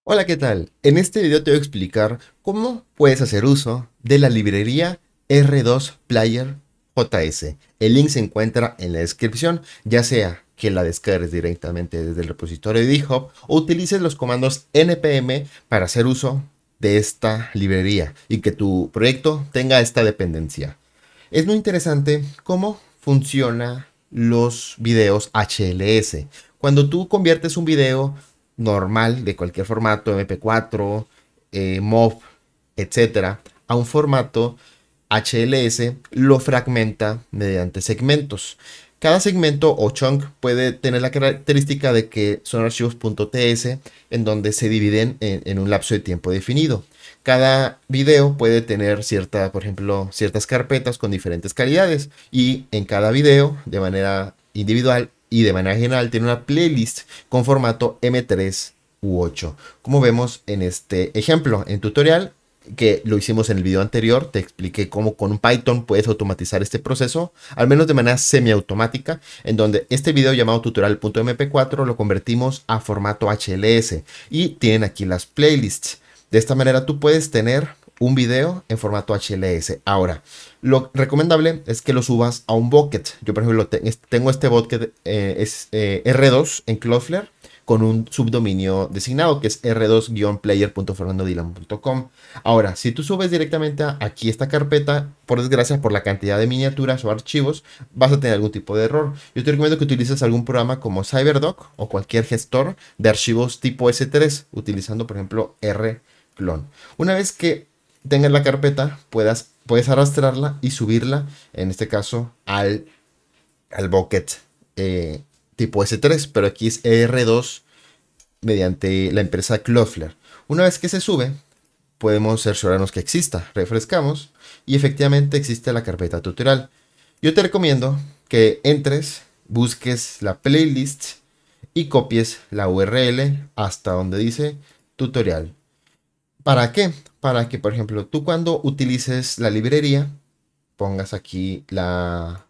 Hola, ¿qué tal? En este video te voy a explicar cómo puedes hacer uso de la librería R2 Player JS. El link se encuentra en la descripción, ya sea que la descargues directamente desde el repositorio de GitHub o utilices los comandos npm para hacer uso de esta librería y que tu proyecto tenga esta dependencia. Es muy interesante cómo funciona los videos HLS. Cuando tú conviertes un video normal de cualquier formato, MP4, MOV, etcétera, a un formato HLS, lo fragmenta mediante segmentos. Cada segmento o chunk puede tener la característica de que son archivos .ts en donde se dividen en un lapso de tiempo definido. Cada video puede tener por ejemplo, ciertas carpetas con diferentes calidades y en cada video de manera individual y de manera general tiene una playlist con formato M3 u 8. Como vemos en este ejemplo, en tutorial que lo hicimos en el video anterior, te expliqué cómo con Python puedes automatizar este proceso, al menos de manera semiautomática, en donde este video llamado tutorial.mp4 lo convertimos a formato HLS y tienen aquí las playlists. De esta manera tú puedes tener un video en formato HLS. Ahora, lo recomendable es que lo subas a un bucket. Yo, por ejemplo, tengo este bucket, R2 en Cloudflare con un subdominio designado que es r2-player.fernandodilan.com. Ahora, si tú subes directamente aquí esta carpeta, por desgracia, por la cantidad de miniaturas o archivos, vas a tener algún tipo de error. Yo te recomiendo que utilices algún programa como CyberDoc o cualquier gestor de archivos tipo S3, utilizando, por ejemplo, rclone. Una vez que tengas la carpeta, puedes arrastrarla y subirla, en este caso, al bucket tipo S3, pero aquí es R2 mediante la empresa Cloudflare. Una vez que se sube, podemos cerciorarnos que exista. Refrescamos y efectivamente existe la carpeta tutorial. Yo te recomiendo que entres, busques la playlist y copies la URL hasta donde dice tutorial. ¿Para qué? Para que, por ejemplo, tú cuando utilices la librería, pongas aquí la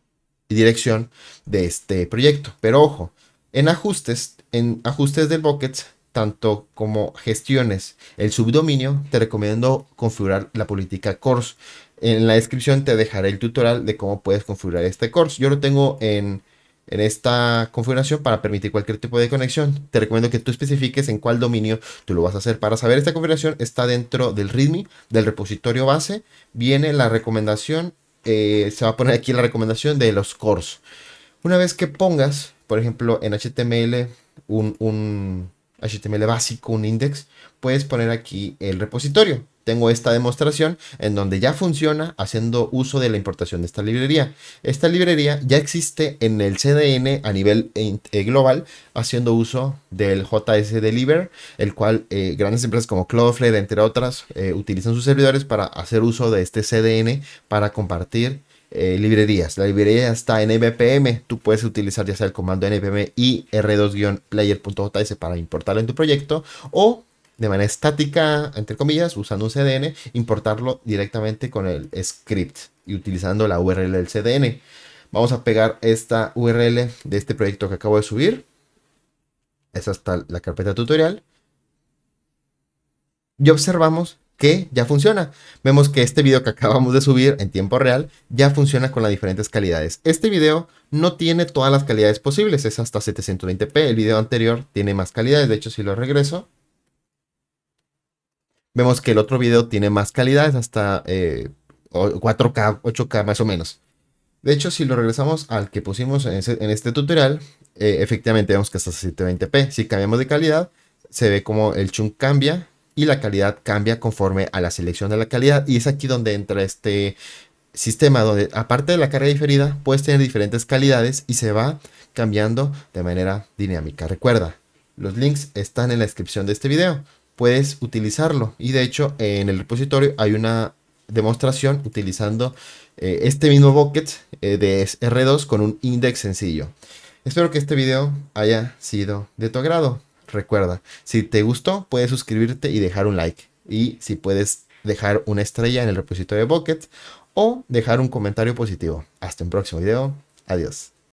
dirección de este proyecto. Pero ojo, en ajustes del bucket, tanto como gestiones el subdominio, te recomiendo configurar la política CORS. En la descripción te dejaré el tutorial de cómo puedes configurar este CORS. Yo lo tengo en esta configuración para permitir cualquier tipo de conexión. Te recomiendo que tú especifiques en cuál dominio tú lo vas a hacer. Para saber esta configuración está dentro del README del repositorio base. Viene la recomendación, se va a poner aquí la recomendación de los cores. Una vez que pongas, por ejemplo, en HTML un HTML básico, un index, puedes poner aquí el repositorio. Tengo esta demostración en donde ya funciona haciendo uso de la importación de esta librería. Esta librería ya existe en el CDN a nivel global, haciendo uso del JS Deliver, el cual grandes empresas como Cloudflare, entre otras, utilizan sus servidores para hacer uso de este CDN para compartir librerías. La librería está en npm. Tú puedes utilizar ya sea el comando npm y r2-player.js para importarlo en tu proyecto o de manera estática, entre comillas, usando un CDN, importarlo directamente con el script y utilizando la URL del CDN. Vamos a pegar esta URL de este proyecto que acabo de subir. Esa está la carpeta tutorial. Y observamos que ya funciona. Vemos que este video que acabamos de subir en tiempo real ya funciona con las diferentes calidades. Este video no tiene todas las calidades posibles, es hasta 720p. El video anterior tiene más calidades. De hecho, si lo regreso, vemos que el otro video tiene más calidades, hasta 4K, 8K más o menos. De hecho, si lo regresamos al que pusimos en este tutorial, efectivamente vemos que hasta 720p. Si cambiamos de calidad, se ve como el chunk cambia y la calidad cambia conforme a la selección de la calidad. Y es aquí donde entra este sistema, donde aparte de la carga diferida, puedes tener diferentes calidades y se va cambiando de manera dinámica. Recuerda, los links están en la descripción de este video. Puedes utilizarlo y de hecho en el repositorio hay una demostración utilizando este mismo bucket de R2 con un index sencillo. Espero que este video haya sido de tu agrado. Recuerda, si te gustó, puedes suscribirte y dejar un like. Y si puedes dejar una estrella en el repositorio de Bucket o dejar un comentario positivo. Hasta un próximo video. Adiós.